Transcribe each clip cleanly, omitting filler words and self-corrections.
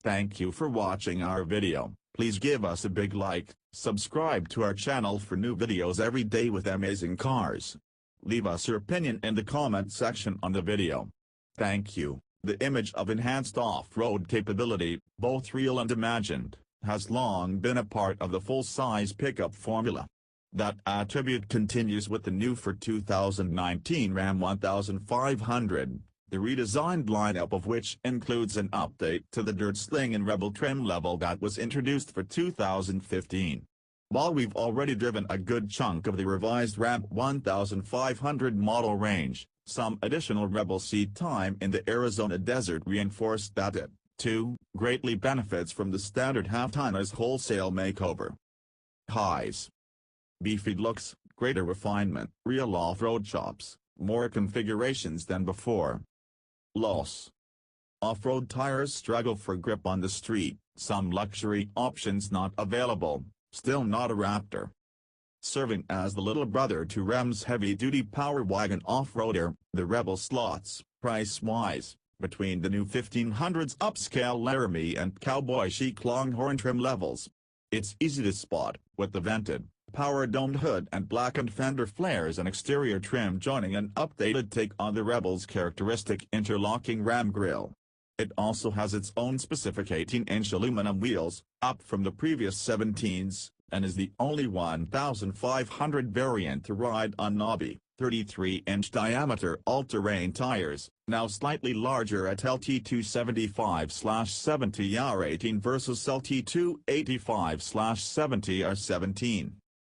Thank you for watching our video. Please give us a big like, subscribe to our channel for new videos every day with amazing cars. Leave us your opinion in the comment section on the video. Thank you. The image of enhanced off-road capability, both real and imagined, has long been a part of the full-size pickup formula. That attribute continues with the new for 2019 Ram 1500, the redesigned lineup of which includes an update to the dirt-slingin Rebel trim level that was introduced for 2015. While we've already driven a good chunk of the revised Ram 1500 model range, some additional Rebel seat time in the Arizona desert reinforced that it, too, greatly benefits from the standard half-tonner's wholesale makeover. Highs. Beefy looks, greater refinement, real off-road chops, more configurations than before. Loss. Off-road tires struggle for grip on the street, some luxury options not available, still not a Raptor. Serving as the little brother to Ram's heavy-duty Power Wagon off-roader, the Rebel slots, price-wise, between the new 1500's upscale Laramie and cowboy-chic Longhorn trim levels. It's easy to spot, with the vented, power-domed hood and blackened fender flares and exterior trim joining an updated take on the Rebel's characteristic interlocking Ram grille. It also has its own specific 18-inch aluminum wheels, up from the previous 17s, and is the only 1500 variant to ride on knobby, 33-inch diameter all-terrain tires, now slightly larger at LT275/70 R18 versus LT285/70 R17.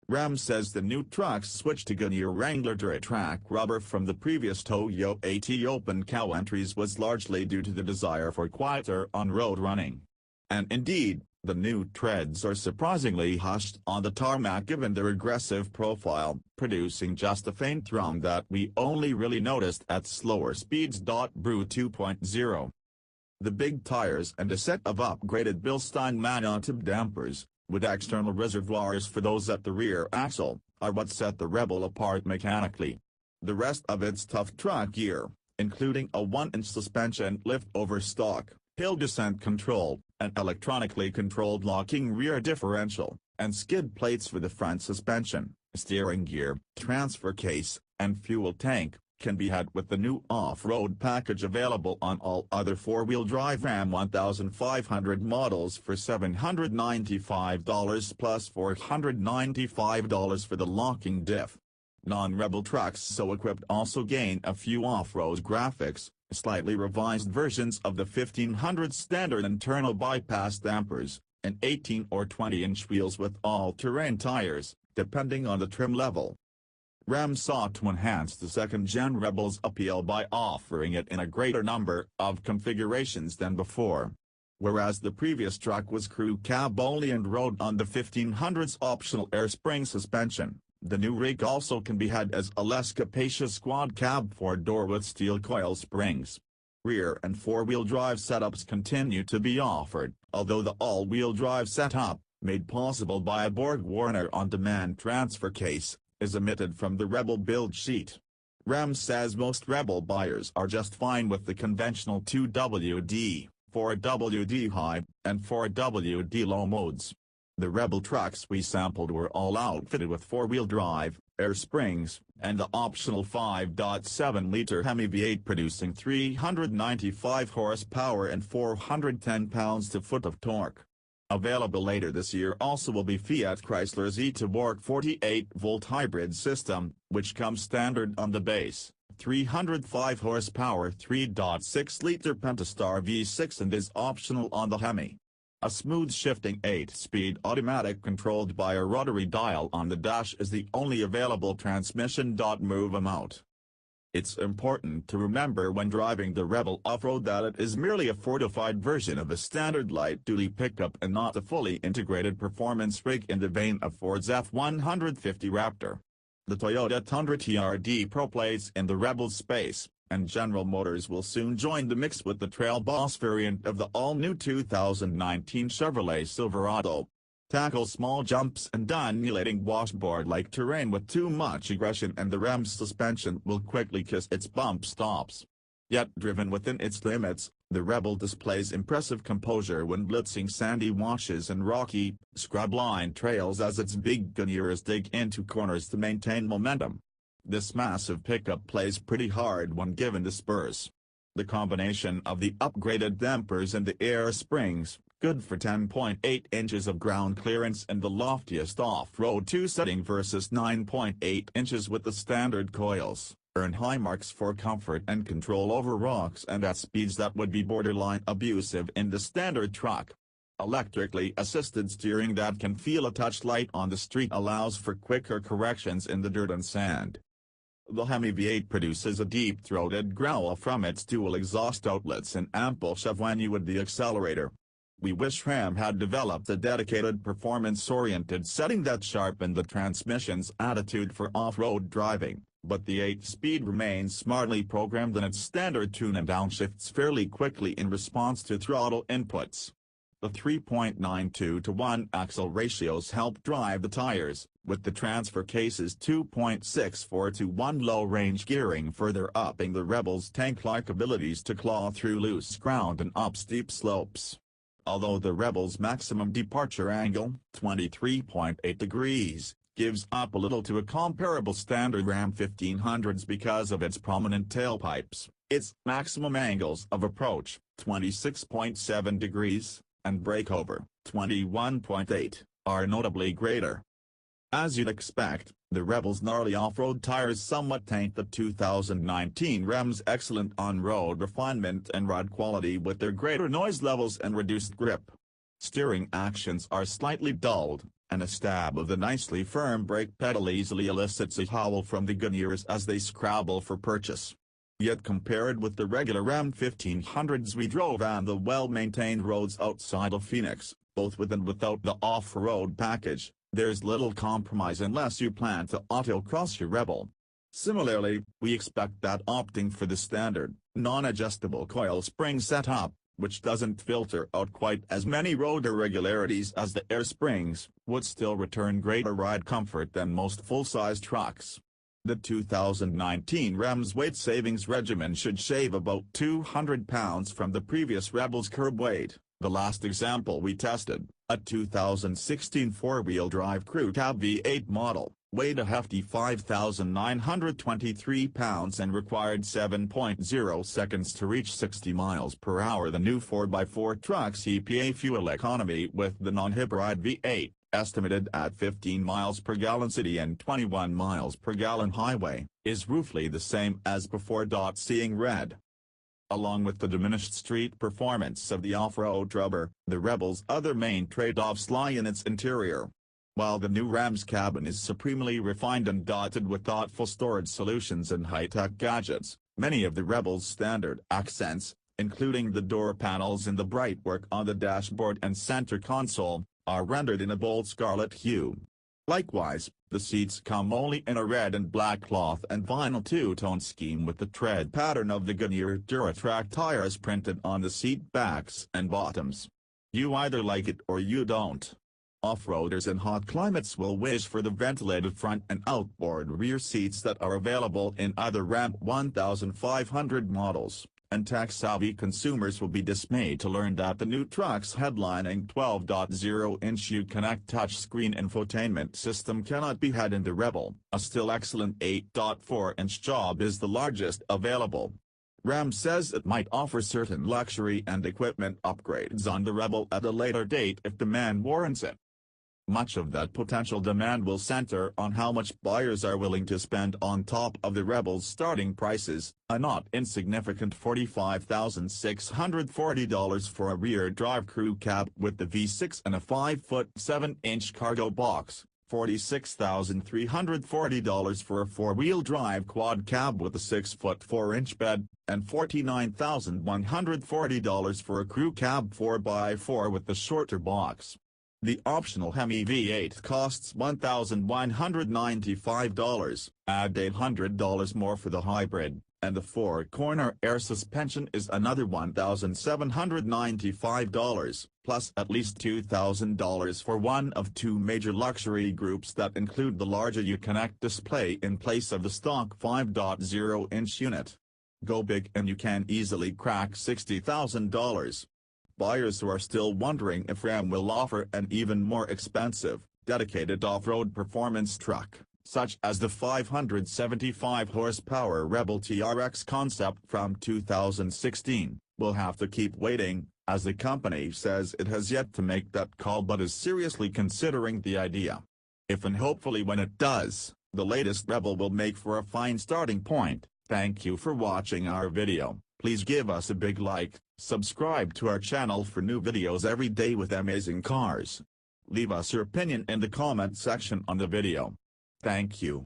Ram says the new trucks switch to Goodyear Wrangler DuraTrac rubber from the previous Toyo A open cow entries was largely due to the desire for quieter on-road running. And indeed, the new treads are surprisingly hushed on the tarmac given their aggressive profile, producing just a faint thrum that we only really noticed at slower speeds.Brute 2.0. The big tires and a set of upgraded Bilstein man-mounted dampers, with external reservoirs for those at the rear axle, are what set the Rebel apart mechanically. The rest of its tough truck gear, including a 1-inch suspension lift over stock, hill descent control, an electronically controlled locking rear differential, and skid plates for the front suspension, steering gear, transfer case, and fuel tank, can be had with the new off-road package available on all other four-wheel drive Ram 1500 models for $795 plus $495 for the locking diff. Non-Rebel trucks so equipped also gain a few off-road graphics, slightly revised versions of the 1500 standard internal bypass dampers, and 18 or 20-inch wheels with all-terrain tires, depending on the trim level. Ram sought to enhance the second-gen Rebel's appeal by offering it in a greater number of configurations than before. Whereas the previous truck was crew cab only and rode on the 1500's optional air spring suspension, the new rig also can be had as a less capacious quad cab four-door with steel coil springs. Rear and four-wheel drive setups continue to be offered, although the all-wheel drive setup, made possible by a Borg-Warner on-demand transfer case, is omitted from the Rebel build sheet. Ram says most Rebel buyers are just fine with the conventional 2WD, 4WD high, and 4WD low modes. The Rebel trucks we sampled were all outfitted with four-wheel drive, air springs, and the optional 5.7-liter Hemi V8 producing 395 horsepower and 410 pounds-to-foot of torque. Available later this year also will be Fiat Chrysler's E-to-Borg 48-volt hybrid system, which comes standard on the base, 305 horsepower 3.6-liter Pentastar V6 and is optional on the Hemi. A smooth shifting 8-speed automatic controlled by a rotary dial on the dash is the only available transmission. Move 'em out. It's important to remember when driving the Rebel off-road that it is merely a fortified version of a standard light-duty pickup and not a fully integrated performance rig in the vein of Ford's F-150 Raptor. The Toyota Tundra TRD Pro plays in the Rebel space, and General Motors will soon join the mix with the Trail Boss variant of the all-new 2019 Chevrolet Silverado. Tackle small jumps and undulating washboard-like terrain with too much aggression and the Ram's suspension will quickly kiss its bump stops. Yet driven within its limits, The Rebel displays impressive composure when blitzing sandy washes and rocky, scrub-lined trails as its big Goodyears dig into corners to maintain momentum. This massive pickup plays pretty hard when given the spurs. The combination of the upgraded dampers and the air springs, good for 10.8 inches of ground clearance and the loftiest off-road 2 setting versus 9.8 inches with the standard coils, earn high marks for comfort and control over rocks and at speeds that would be borderline abusive in the standard truck. Electrically assisted steering that can feel a touch light on the street allows for quicker corrections in the dirt and sand. The Hemi V8 produces a deep-throated growl from its dual exhaust outlets and ample shove when you would the accelerator. We wish Ram had developed a dedicated performance-oriented setting that sharpened the transmission's attitude for off-road driving, but the 8-speed remains smartly programmed in its standard tune and downshifts fairly quickly in response to throttle inputs. The 3.92:1 axle ratios help drive the tires, with the transfer case's 2.64:1 low-range gearing further upping the Rebel's tank-like abilities to claw through loose ground and up steep slopes. Although the Rebel's maximum departure angle, 23.8 degrees, gives up a little to a comparable standard Ram 1500s because of its prominent tailpipes, its maximum angles of approach, 26.7 degrees, and breakover, 21.8, are notably greater. As you'd expect, the Rebel's gnarly off-road tires somewhat taint the 2019 Ram's excellent on-road refinement and ride quality with their greater noise levels and reduced grip. Steering actions are slightly dulled, and a stab of the nicely firm brake pedal easily elicits a howl from the Goodyears as they scrabble for purchase. Yet compared with the regular Ram 1500s we drove on the well-maintained roads outside of Phoenix, both with and without the off-road package, there's little compromise unless you plan to autocross your Rebel. Similarly, we expect that opting for the standard, non-adjustable coil spring setup, which doesn't filter out quite as many road irregularities as the air springs, would still return greater ride comfort than most full-size trucks. The 2019 Ram's weight savings regimen should shave about 200 pounds from the previous Rebel's curb weight. The last example we tested, a 2016 four-wheel drive crew cab V8 model, weighed a hefty 5,923 pounds and required 7.0 seconds to reach 60 miles per hour. The new 4x4 truck's EPA fuel economy with the non-hybrid V8, estimated at 15 miles per gallon city and 21 miles per gallon highway, is roughly the same as before. Seeing red. Along with the diminished street performance of the off-road rubber, the Rebel's other main trade-offs lie in its interior. While the new Ram's cabin is supremely refined and dotted with thoughtful storage solutions and high-tech gadgets, many of the Rebel's standard accents, including the door panels and the bright work on the dashboard and center console, are rendered in a bold scarlet hue. Likewise, the seats come only in a red and black cloth and vinyl two-tone scheme with the tread pattern of the Goodyear DuraTrac tires printed on the seat backs and bottoms. You either like it or you don't. Off-roaders in hot climates will wish for the ventilated front and outboard rear seats that are available in other Ram 1500 models, and tech-savvy consumers will be dismayed to learn that the new truck's headlining 12.0-inch Uconnect touchscreen infotainment system cannot be had in the Rebel. A still excellent 8.4-inch job is the largest available. Ram says it might offer certain luxury and equipment upgrades on the Rebel at a later date if demand warrants it. Much of that potential demand will center on how much buyers are willing to spend on top of the Rebel's starting prices, a not insignificant $45,640 for a rear-drive crew cab with the V6 and a 5-foot 7-inch cargo box, $46,340 for a four-wheel drive quad cab with a 6-foot 4-inch bed, and $49,140 for a crew cab 4x4 with the shorter box. The optional Hemi V8 costs $1,195, add $800 more for the hybrid, and the four-corner air suspension is another $1,795, plus at least $2,000 for one of two major luxury groups that include the larger Uconnect display in place of the stock 5.0-inch unit. Go big and you can easily crack $60,000. Buyers who are still wondering if Ram will offer an even more expensive, dedicated off-road performance truck, such as the 575-horsepower Rebel TRX concept from 2016, will have to keep waiting, as the company says it has yet to make that call but is seriously considering the idea. If and hopefully when it does, the latest Rebel will make for a fine starting point. Thank you for watching our video. Please give us a big like, subscribe to our channel for new videos every day with amazing cars. Leave us your opinion in the comment section on the video. Thank you.